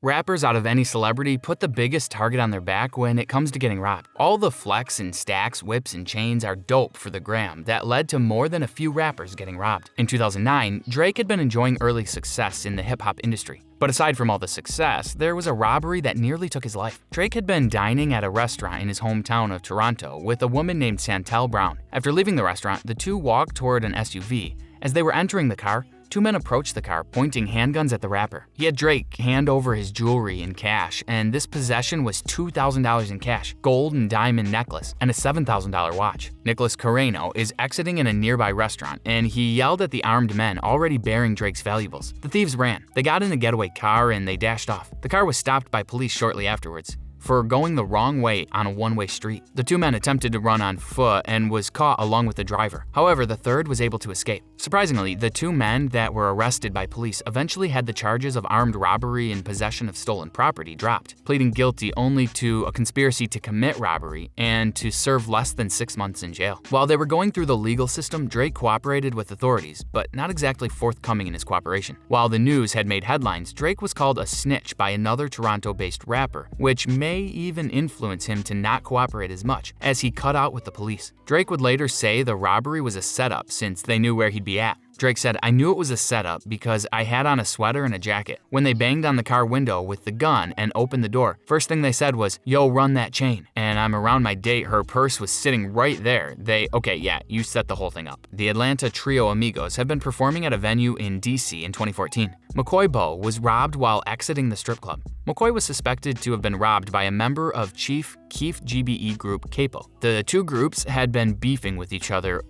Rappers out of any celebrity put the biggest target on their back when it comes to getting robbed. All the flex and stacks, whips, and chains are dope for the gram that led to more than a few rappers getting robbed. In 2009, Drake had been enjoying early success in the hip-hop industry. But aside from all the success, there was a robbery that nearly took his life. Drake had been dining at a restaurant in his hometown of Toronto with a woman named Santel Brown. After leaving the restaurant, the two walked toward an SUV. As they were entering the car, two men approached the car, pointing handguns at the rapper. He had Drake hand over his jewelry and cash, and this possession was $2,000 in cash, gold and diamond necklace, and a $7,000 watch. Nicholas Carreno is exiting in a nearby restaurant, and he yelled at the armed men already bearing Drake's valuables. The thieves ran. They got in a getaway car and they dashed off. The car was stopped by police shortly afterwards for going the wrong way on a one-way street. The two men attempted to run on foot and was caught along with the driver. However, the third was able to escape. Surprisingly, the two men that were arrested by police eventually had the charges of armed robbery and possession of stolen property dropped, pleading guilty only to a conspiracy to commit robbery and to serve less than 6 months in jail. While they were going through the legal system, Drake cooperated with authorities, but not exactly forthcoming in his cooperation. While the news had made headlines, Drake was called a snitch by another Toronto-based rapper, which may even influence him to not cooperate as much, as he cut out with the police. Drake would later say the robbery was a setup since they knew where he'd be at. Drake said, "I knew it was a setup because I had on a sweater and a jacket. When they banged on the car window with the gun and opened the door, first thing they said was, 'Yo, run that chain.' And I'm around my date, her purse was sitting right there. Okay, yeah, you set the whole thing up." The Atlanta trio Amigos have been performing at a venue in DC in 2014. McCoy Bow was robbed while exiting the strip club. McCoy was suspected to have been robbed by a member of Chief Keef GBE group Capo. The two groups had been beefing with each other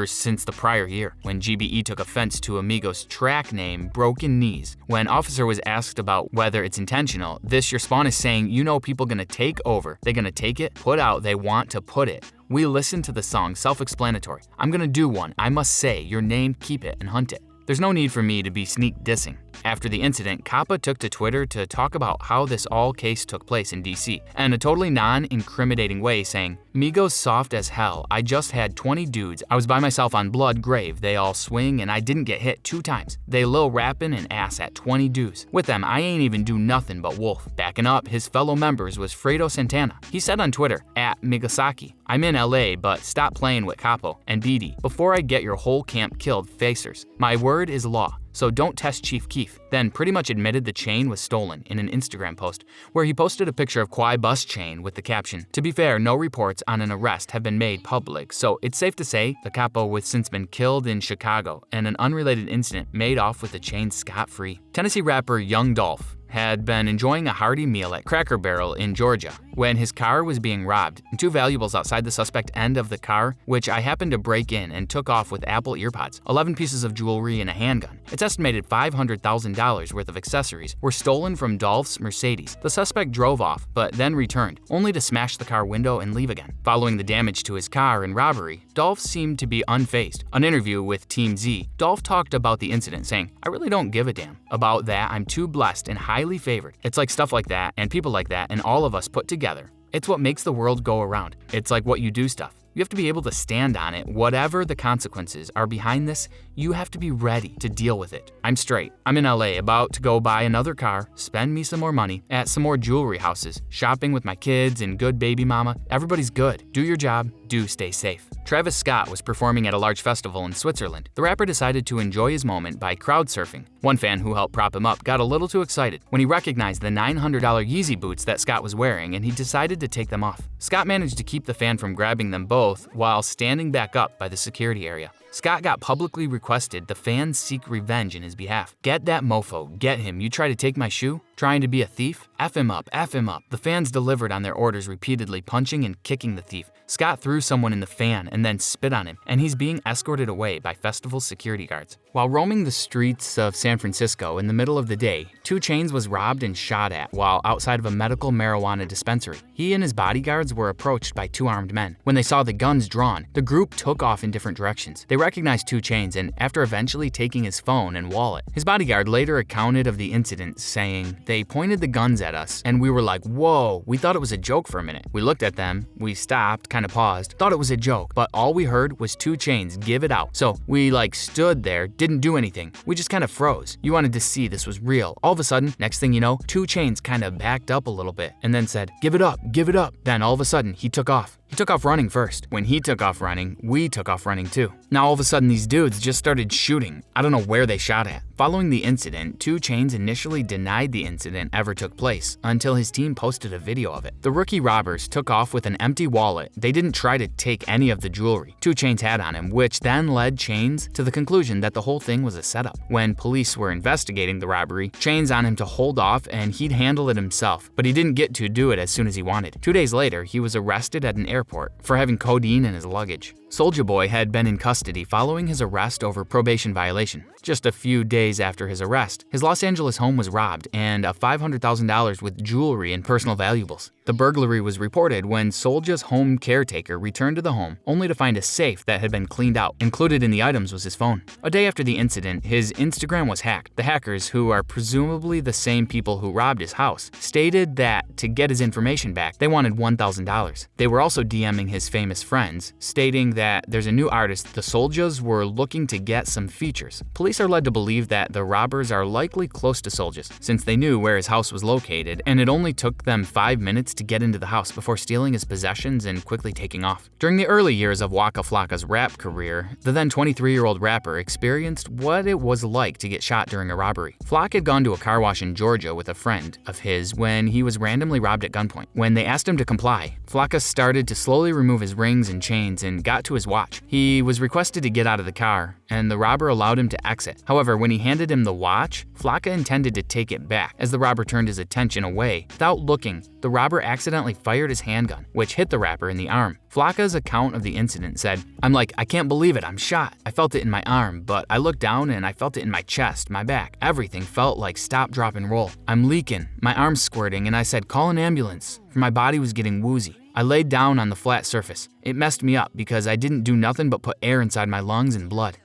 since the prior year, when GBE took offense to Amigos' track name, Broken Knees. When officer was asked about whether it's intentional, this your spawn is saying, "You know people gonna take over, they gonna take it, put out, they want to put it. We listened to the song, self-explanatory. I'm gonna do one, I must say, your name, keep it, and hunt it. There's no need for me to be sneak dissing." After the incident, Kappa took to Twitter to talk about how this all case took place in DC, in a totally non-incriminating way, saying, "Migos soft as hell. I just had 20 dudes. I was by myself on Blood Grave. They all swing and I didn't get hit 2 times. They lil rapping and ass at 20 dudes. With them, I ain't even do nothing but wolf." Backing up his fellow members was Fredo Santana. He said on Twitter, @Migasaki, "I'm in LA, but stop playing with Capo and BD before I get your whole camp killed, facers. My word is law. So don't test Chief Keef." Then pretty much admitted the chain was stolen in an Instagram post, where he posted a picture of Quai bus chain with the caption, "To be fair, no reports on an arrest have been made public, so it's safe to say the capo was since been killed in Chicago, and an unrelated incident made off with the chain scot-free." Tennessee rapper Young Dolph had been enjoying a hearty meal at Cracker Barrel in Georgia when his car was being robbed, and 2 valuables outside the suspect end of the car, which I happened to break in and took off with Apple earpods, 11 pieces of jewelry and a handgun. It's estimated $500,000 worth of accessories were stolen from Dolph's Mercedes. The suspect drove off, but then returned, only to smash the car window and leave again. Following the damage to his car and robbery, Dolph seemed to be unfazed. On an interview with Team Z, Dolph talked about the incident, saying, "I really don't give a damn about that. I'm too blessed and highly favored. It's like stuff like that and people like that and all of us put together. It's what makes the world go around. It's like what you do stuff. You have to be able to stand on it. Whatever the consequences are behind this, you have to be ready to deal with it. I'm straight. I'm in LA, about to go buy another car, spend me some more money, at some more jewelry houses, shopping with my kids and good baby mama. Everybody's good. Do your job. Do stay safe." Travis Scott was performing at a large festival in Switzerland. The rapper decided to enjoy his moment by crowd surfing. One fan who helped prop him up got a little too excited when he recognized the $900 Yeezy boots that Scott was wearing, and he decided to take them off. Scott managed to keep the fan from grabbing them both while standing back up by the security area. Scott got publicly requested the fans seek revenge in his behalf. "Get that mofo, get him. You try to take my shoe? Trying to be a thief? F him up, F him up." The fans delivered on their orders, repeatedly punching and kicking the thief. Scott threw someone in the fan and then spit on him, and he's being escorted away by festival security guards. While roaming the streets of San Francisco in the middle of the day, 2 Chainz was robbed and shot at while outside of a medical marijuana dispensary. He and his bodyguards were approached by 2 armed men. When they saw the guns drawn, the group took off in different directions. They recognized 2 Chainz, and after eventually taking his phone and wallet, his bodyguard later accounted of the incident, saying, "They pointed the guns at us, and we were like, whoa, we thought it was a joke for a minute. We looked at them, we stopped, kind of paused, thought it was a joke, but all we heard was 2 Chainz give it out. So we stood there, didn't do anything. We just kind of froze. You wanted to see this was real. All of a sudden, next thing you know, 2 Chainz kind of backed up a little bit and then said, give it up, give it up. Then all of a sudden, he took off. He took off running first. When he took off running, we took off running too. Now all of a sudden these dudes just started shooting. I don't know where they shot at. Following the incident, 2 Chainz initially denied the incident ever took place until his team posted a video of it. The rookie robbers took off with an empty wallet. They didn't try to take any of the jewelry 2 Chainz had on him, which then led Chainz to the conclusion that the whole thing was a setup. When police were investigating the robbery, Chainz on him to hold off and he'd handle it himself, but he didn't get to do it as soon as he wanted. 2 days later, he was arrested at an airport for having codeine in his luggage. Soulja Boy had been in custody following his arrest over probation violation. Just a few days after his arrest, his Los Angeles home was robbed and $500,000 with jewelry and personal valuables. The burglary was reported when Soulja's home caretaker returned to the home only to find a safe that had been cleaned out. Included in the items was his phone. A day after the incident, his Instagram was hacked. The hackers, who are presumably the same people who robbed his house, stated that to get his information back, they wanted $1,000. They were also DMing his famous friends, stating that there's a new artist the Souljas were looking to get some features. Police are led to believe that the robbers are likely close to Souljas, since they knew where his house was located, and it only took them 5 minutes to get into the house before stealing his possessions and quickly taking off. During the early years of Waka Flocka's rap career, the then 23-year-old rapper experienced what it was like to get shot during a robbery. Flock had gone to a car wash in Georgia with a friend of his when he was randomly robbed at gunpoint. When they asked him to comply, Flocka started to slowly remove his rings and chains and got to his watch. He was requested to get out of the car, and the robber allowed him to exit. However, when he handed him the watch, Flocka intended to take it back. As the robber turned his attention away, without looking, the robber accidentally fired his handgun, which hit the rapper in the arm. Flocka's account of the incident said, "I'm like, I can't believe it, I'm shot. I felt it in my arm, but I looked down and I felt it in my chest, my back. Everything felt like stop, drop, and roll. I'm leaking, my arm's squirting, and I said, call an ambulance, for my body was getting woozy. I laid down on the flat surface. It messed me up because I didn't do nothing but put air inside my lungs and blood.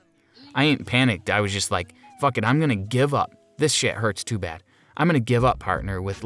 I ain't panicked, I was just like, fuck it, I'm gonna give up. This shit hurts too bad. I'm gonna give up, partner, with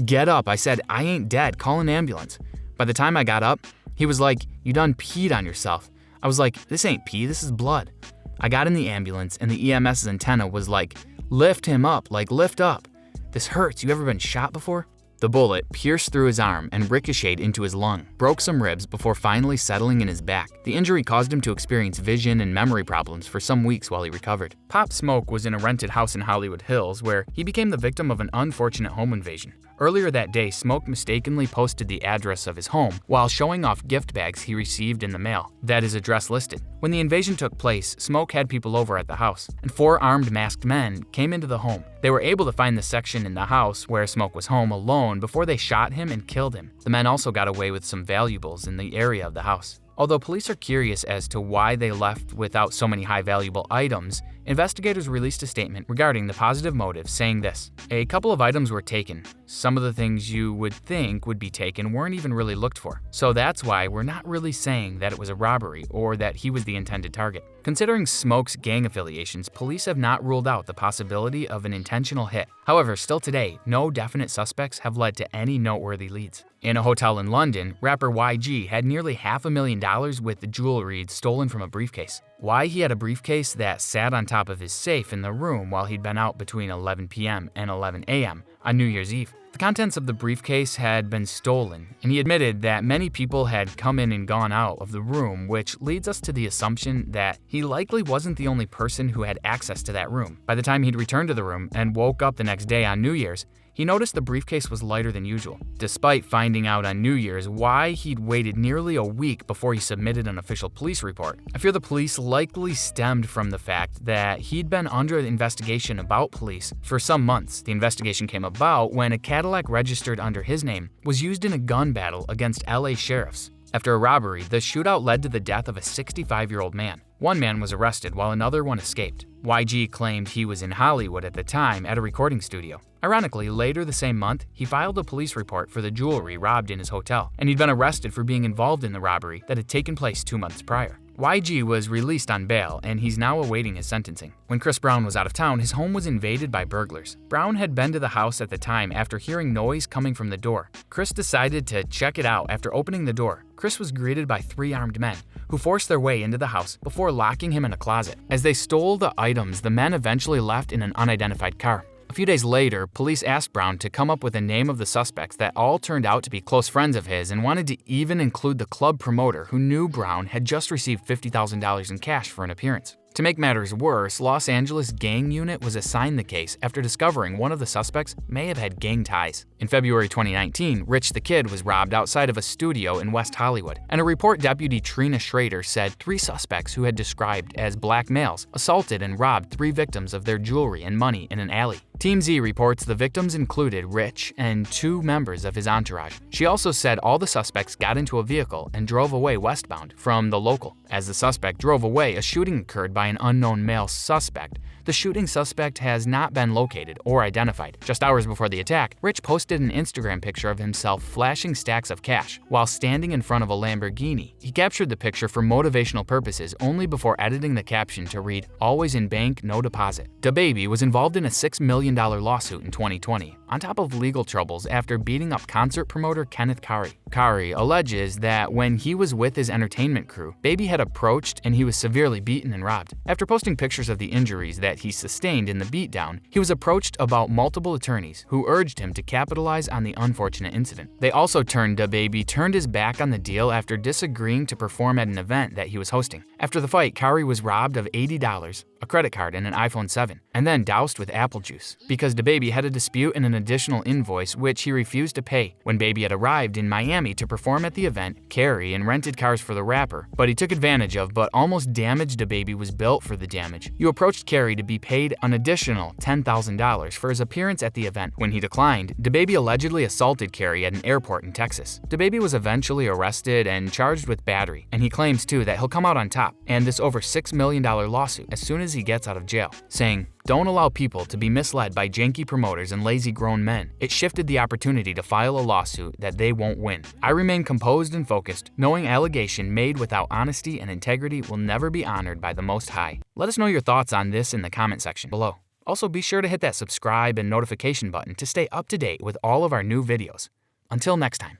get up. I said, I ain't dead, call an ambulance. By the time I got up, he was like, you done peed on yourself. I was like, this ain't pee, this is blood. I got in the ambulance and the EMS's antenna was like, lift him up, lift up. This hurts, you ever been shot before? The bullet pierced through his arm and ricocheted into his lung, broke some ribs before finally settling in his back. The injury caused him to experience vision and memory problems for some weeks while he recovered. Pop Smoke was in a rented house in Hollywood Hills where he became the victim of an unfortunate home invasion. Earlier that day, Smoke mistakenly posted the address of his home while showing off gift bags he received in the mail that his address listed. When the invasion took place, Smoke had people over at the house, and 4 armed masked men came into the home. They were able to find the section in the house where Smoke was home alone before they shot him and killed him. The men also got away with some valuables in the area of the house. Although police are curious as to why they left without so many high valuable items, investigators released a statement regarding the positive motive, saying this: a couple of items were taken. Some of the things you would think would be taken weren't even really looked for. So that's why we're not really saying that it was a robbery or that he was the intended target. Considering Smoke's gang affiliations, police have not ruled out the possibility of an intentional hit. However, still today, no definite suspects have led to any noteworthy leads. In a hotel in London, rapper YG had nearly $500,000 with jewelry stolen from a briefcase. Why he had a briefcase that sat on top of his safe in the room while he'd been out between 11 p.m. and 11 a.m. on New Year's Eve. The contents of the briefcase had been stolen, and he admitted that many people had come in and gone out of the room, which leads us to the assumption that he likely wasn't the only person who had access to that room. By the time he'd returned to the room and woke up the next day on New Year's, he noticed the briefcase was lighter than usual. Despite finding out on New Year's why he'd waited nearly a week before he submitted an official police report, I fear the police likely stemmed from the fact that he'd been under investigation about police for some months. The investigation came about when a Cadillac registered under his name was used in a gun battle against LA sheriffs. After a robbery, the shootout led to the death of a 65-year-old man. One man was arrested while another one escaped. YG claimed he was in Hollywood at the time at a recording studio. Ironically, later the same month, he filed a police report for the jewelry robbed in his hotel, and he'd been arrested for being involved in the robbery that had taken place 2 months prior. YG was released on bail, and he's now awaiting his sentencing. When Chris Brown was out of town, his home was invaded by burglars. Brown had been to the house at the time after hearing noise coming from the door. Chris decided to check it out. After opening the door, Chris was greeted by 3 armed men, who forced their way into the house before locking him in a closet. As they stole the items, the men eventually left in an unidentified car. A few days later, police asked Brown to come up with a name of the suspects that all turned out to be close friends of his, and wanted to even include the club promoter who knew Brown had just received $50,000 in cash for an appearance. To make matters worse, Los Angeles gang unit was assigned the case after discovering one of the suspects may have had gang ties. In February 2019, Rich the Kid was robbed outside of a studio in West Hollywood, and a report deputy Trina Schrader said 3 suspects who had described as black males assaulted and robbed 3 victims of their jewelry and money in an alley. Team Z reports the victims included Rich and 2 members of his entourage. She also said all the suspects got into a vehicle and drove away westbound from the local. As the suspect drove away, a shooting occurred by an unknown male suspect. The shooting suspect has not been located or identified. Just hours before the attack, Rich posted an Instagram picture of himself flashing stacks of cash while standing in front of a Lamborghini. He captured the picture for motivational purposes only before editing the caption to read, "Always in bank, no deposit." DaBaby was involved in a $6 million lawsuit in 2020, on top of legal troubles after beating up concert promoter Kenneth Kari. Kari alleges that when he was with his entertainment crew, Baby had approached and he was severely beaten and robbed. After posting pictures of the injuries that he sustained in the beatdown, he was approached about multiple attorneys who urged him to capitalize on the unfortunate incident. They also DaBaby turned his back on the deal after disagreeing to perform at an event that he was hosting. After the fight, Kari was robbed of $80, a credit card, and an iPhone 7, and then doused with apple juice because DaBaby had a dispute and an additional invoice which he refused to pay. When Baby had arrived in Miami to perform at the event, Carey and rented cars for the rapper, but he took advantage of but almost damaged DaBaby was built for the damage. You approached Carey to be paid an additional $10,000 for his appearance at the event. When he declined, DaBaby allegedly assaulted Carey at an airport in Texas. DaBaby was eventually arrested and charged with battery, and he claims too that he'll come out on top and this over $6 million lawsuit as soon as he gets out of jail, saying, "Don't allow people to be misled by janky promoters and lazy grown men. It shifted the opportunity to file a lawsuit that they won't win. I remain composed and focused, knowing allegation made without honesty and integrity will never be honored by the Most High." Let us know your thoughts on this in the comment section below. Also, be sure to hit that subscribe and notification button to stay up to date with all of our new videos. Until next time.